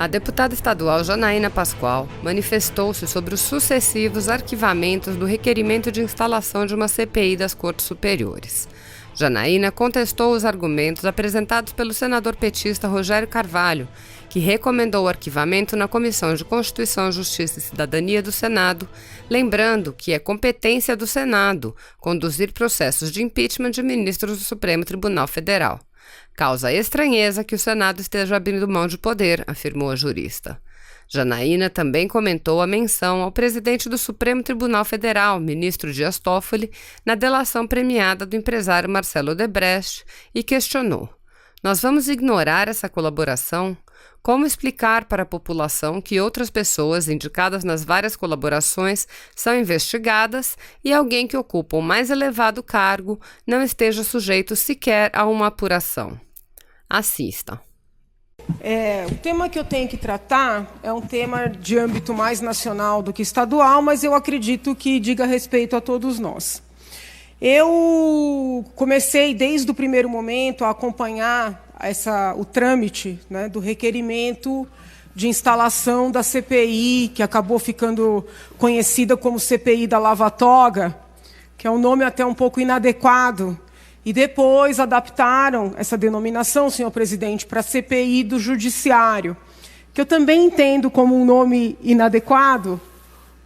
A deputada estadual Janaína Pascoal manifestou-se sobre os sucessivos arquivamentos do requerimento de instalação de uma CPI das Cortes Superiores. Janaína contestou os argumentos apresentados pelo senador petista Rogério Carvalho, que recomendou o arquivamento na Comissão de Constituição, Justiça e Cidadania do Senado, lembrando que é competência do Senado conduzir processos de impeachment de ministros do Supremo Tribunal Federal. Causa estranheza que o Senado esteja abrindo mão de poder, afirmou a jurista. Janaína também comentou a menção ao presidente do Supremo Tribunal Federal, ministro Dias Toffoli, na delação premiada do empresário Marcelo Odebrecht e questionou: "Nós vamos ignorar essa colaboração? Como explicar para a população que outras pessoas indicadas nas várias colaborações são investigadas e alguém que ocupa o mais elevado cargo não esteja sujeito sequer a uma apuração?" Assista. O tema que eu tenho que tratar é um tema de âmbito mais nacional do que estadual, mas eu acredito que diga respeito a todos nós. Eu comecei, desde o primeiro momento, a acompanhar o trâmite, né, do requerimento de instalação da CPI, que acabou ficando conhecida como CPI da Lava Toga, que é um nome até um pouco inadequado, e depois adaptaram essa denominação, senhor presidente, para CPI do Judiciário, que eu também entendo como um nome inadequado,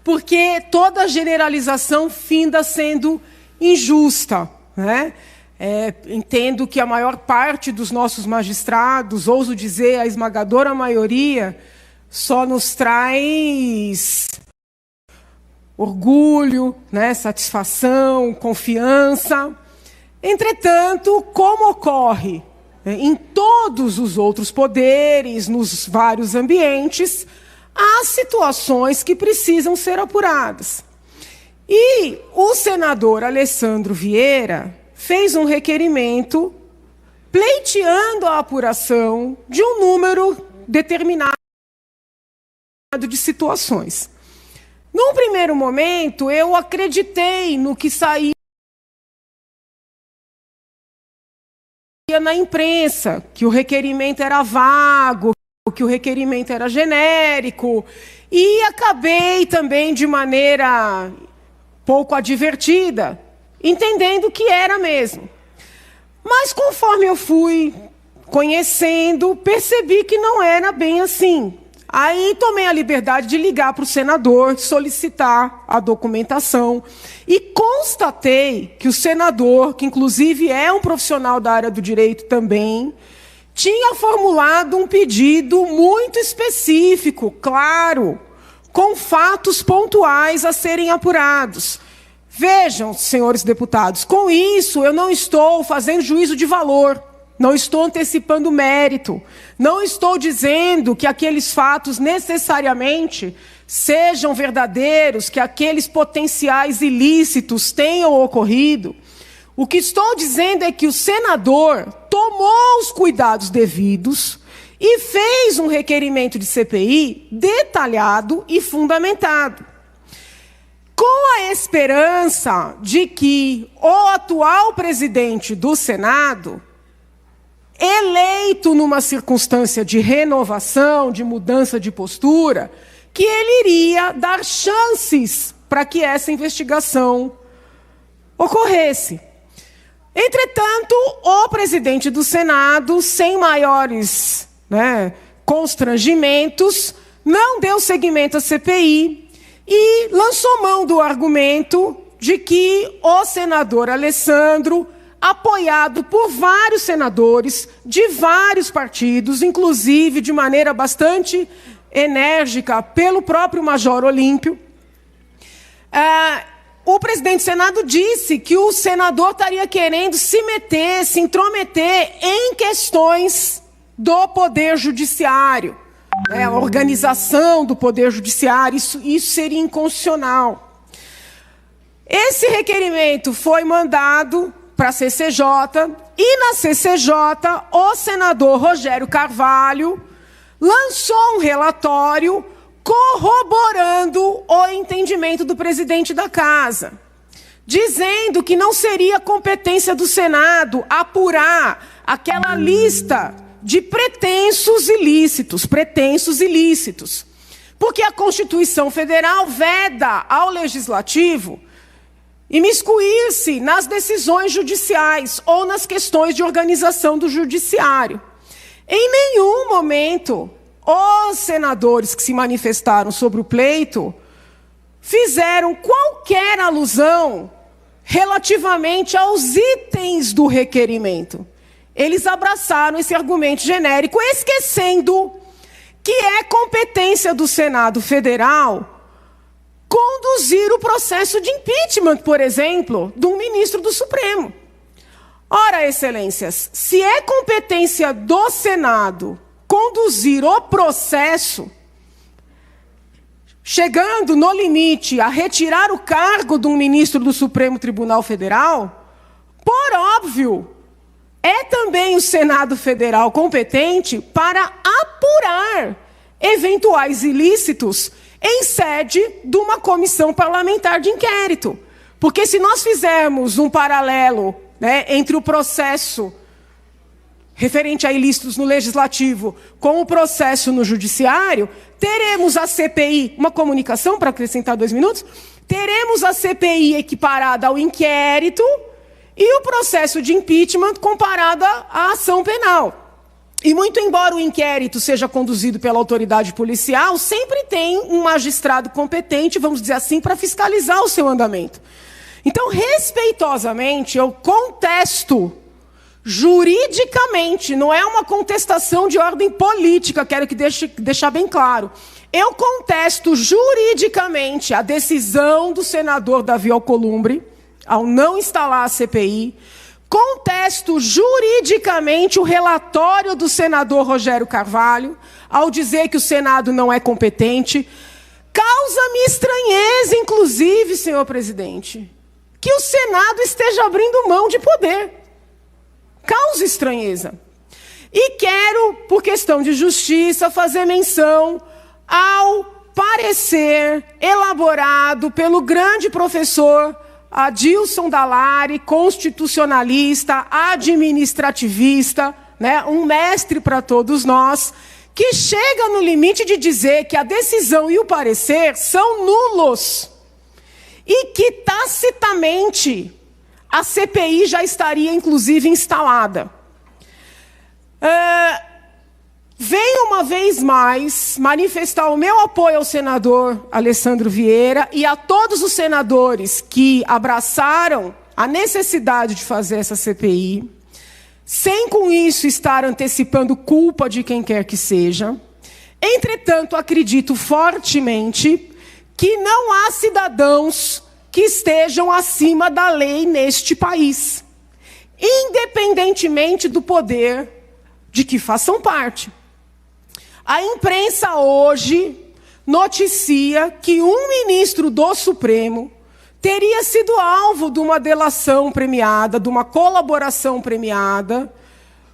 porque toda generalização finda sendo injusta, né? Entendo que a maior parte dos nossos magistrados, ouso dizer, a esmagadora maioria, só nos traz orgulho, né, satisfação, confiança. Entretanto, como ocorre em todos os outros poderes, nos vários ambientes, há situações que precisam ser apuradas. E o senador Alessandro Vieira fez um requerimento pleiteando a apuração de um número determinado de situações. Num primeiro momento, eu acreditei no que saía na imprensa, que o requerimento era vago, que o requerimento era genérico, e acabei também, de maneira pouco advertida, entendendo que era mesmo. Mas, conforme eu fui conhecendo, percebi que não era bem assim. Aí tomei a liberdade de ligar para o senador, solicitar a documentação, e constatei que o senador, que inclusive é um profissional da área do direito também, tinha formulado um pedido muito específico, claro, com fatos pontuais a serem apurados. Vejam, senhores deputados, com isso eu não estou fazendo juízo de valor, não estou antecipando mérito, não estou dizendo que aqueles fatos necessariamente sejam verdadeiros, que aqueles potenciais ilícitos tenham ocorrido. O que estou dizendo é que o senador tomou os cuidados devidos e fez um requerimento de CPI detalhado e fundamentado, com a esperança de que o atual presidente do Senado, eleito numa circunstância de renovação, de mudança de postura, que ele iria dar chances para que essa investigação ocorresse. Entretanto, o presidente do Senado, sem maiores, constrangimentos, não deu seguimento à CPI e lançou mão do argumento de que o senador Alessandro, apoiado por vários senadores de vários partidos, inclusive de maneira bastante enérgica pelo próprio Major Olímpio, o presidente do Senado disse que o senador estaria querendo se meter, se intrometer em questões do Poder Judiciário, a organização do Poder Judiciário, isso seria inconstitucional. Esse requerimento foi mandado para a CCJ, e na CCJ o senador Rogério Carvalho lançou um relatório corroborando o entendimento do presidente da Casa, dizendo que não seria competência do Senado apurar aquela lista de pretensos ilícitos, porque a Constituição Federal veda ao Legislativo imiscuir-se nas decisões judiciais ou nas questões de organização do Judiciário. Em nenhum momento, os senadores que se manifestaram sobre o pleito fizeram qualquer alusão relativamente aos itens do requerimento. Eles abraçaram esse argumento genérico, esquecendo que é competência do Senado Federal conduzir o processo de impeachment, por exemplo, de um ministro do Supremo. Ora, excelências, se é competência do Senado conduzir o processo, chegando no limite a retirar o cargo de um ministro do Supremo Tribunal Federal, por óbvio, é também o Senado Federal competente para apurar eventuais ilícitos em sede de uma comissão parlamentar de inquérito. Porque se nós fizermos um paralelo, né, entre o processo referente a ilícitos no Legislativo com o processo no Judiciário, teremos a CPI, uma comunicação para acrescentar 2 minutos, teremos a CPI equiparada ao inquérito e o processo de impeachment comparado à ação penal. E muito embora o inquérito seja conduzido pela autoridade policial, sempre tem um magistrado competente, vamos dizer assim, para fiscalizar o seu andamento. Então, respeitosamente, eu contesto juridicamente, não é uma contestação de ordem política, quero que deixar bem claro. Eu contesto juridicamente a decisão do senador Davi Alcolumbre ao não instalar a CPI. Contesto juridicamente o relatório do senador Rogério Carvalho, ao dizer que o Senado não é competente. Causa-me estranheza, inclusive, senhor presidente, que o Senado esteja abrindo mão de poder. Causa estranheza. E quero, por questão de justiça, fazer menção ao parecer elaborado pelo grande professor Adilson Dallari, constitucionalista, administrativista, né, um mestre para todos nós, que chega no limite de dizer que a decisão e o parecer são nulos e que, tacitamente, a CPI já estaria, inclusive, instalada. Venho uma vez mais manifestar o meu apoio ao senador Alessandro Vieira e a todos os senadores que abraçaram a necessidade de fazer essa CPI, sem com isso estar antecipando culpa de quem quer que seja. Entretanto, acredito fortemente que não há cidadãos que estejam acima da lei neste país, independentemente do poder de que façam parte. A imprensa hoje noticia que um ministro do Supremo teria sido alvo de uma delação premiada, de uma colaboração premiada,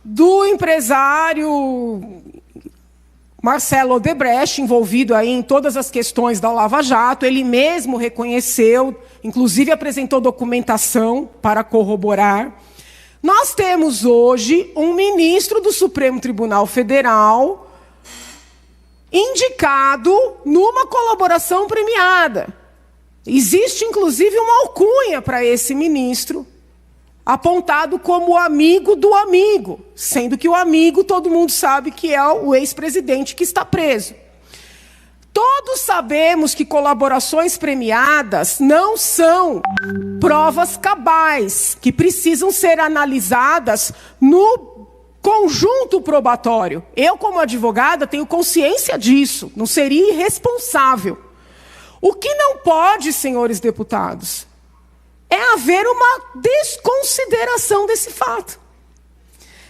do empresário Marcelo Odebrecht, envolvido aí em todas as questões da Lava Jato. Ele mesmo reconheceu, inclusive apresentou documentação para corroborar. Nós temos hoje um ministro do Supremo Tribunal Federal indicado numa colaboração premiada. Existe, inclusive, uma alcunha para esse ministro, apontado como amigo do amigo, sendo que o amigo, todo mundo sabe que é o ex-presidente que está preso. Todos sabemos que colaborações premiadas não são provas cabais, que precisam ser analisadas no conjunto probatório. Eu, como advogada, tenho consciência disso, não seria irresponsável. O que não pode, senhores deputados, é haver uma desconsideração desse fato.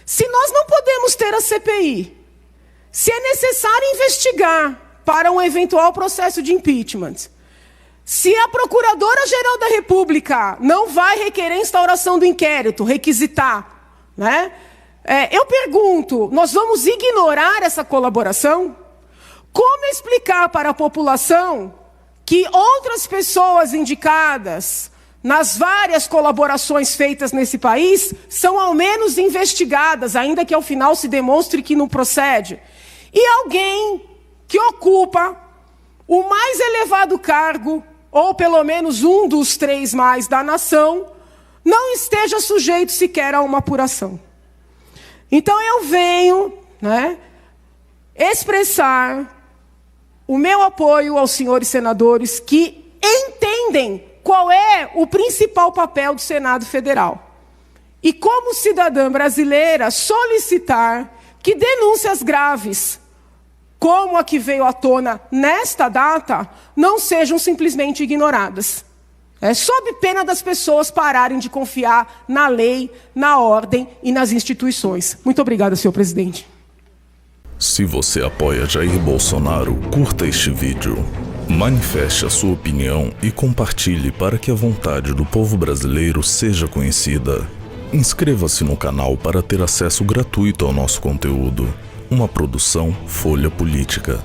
Se nós não podemos ter a CPI, se é necessário investigar para um eventual processo de impeachment, se a Procuradora-Geral da República não vai requerer instauração do inquérito, requisitar, né? Eu pergunto, nós vamos ignorar essa colaboração? Como explicar para a população que outras pessoas indicadas nas várias colaborações feitas nesse país, são ao menos investigadas, ainda que ao final se demonstre que não procede. E alguém que ocupa o mais elevado cargo, ou pelo menos um dos 3 mais da nação, não esteja sujeito sequer a uma apuração. Então eu venho, expressar o meu apoio aos senhores senadores que entendem qual é o principal papel do Senado Federal. E como cidadã brasileira, solicitar que denúncias graves, como a que veio à tona nesta data, não sejam simplesmente ignoradas. Sob pena das pessoas pararem de confiar na lei, na ordem e nas instituições. Muito obrigada, senhor presidente. Se você apoia Jair Bolsonaro, curta este vídeo. Manifeste a sua opinião e compartilhe para que a vontade do povo brasileiro seja conhecida. Inscreva-se no canal para ter acesso gratuito ao nosso conteúdo. Uma produção Folha Política.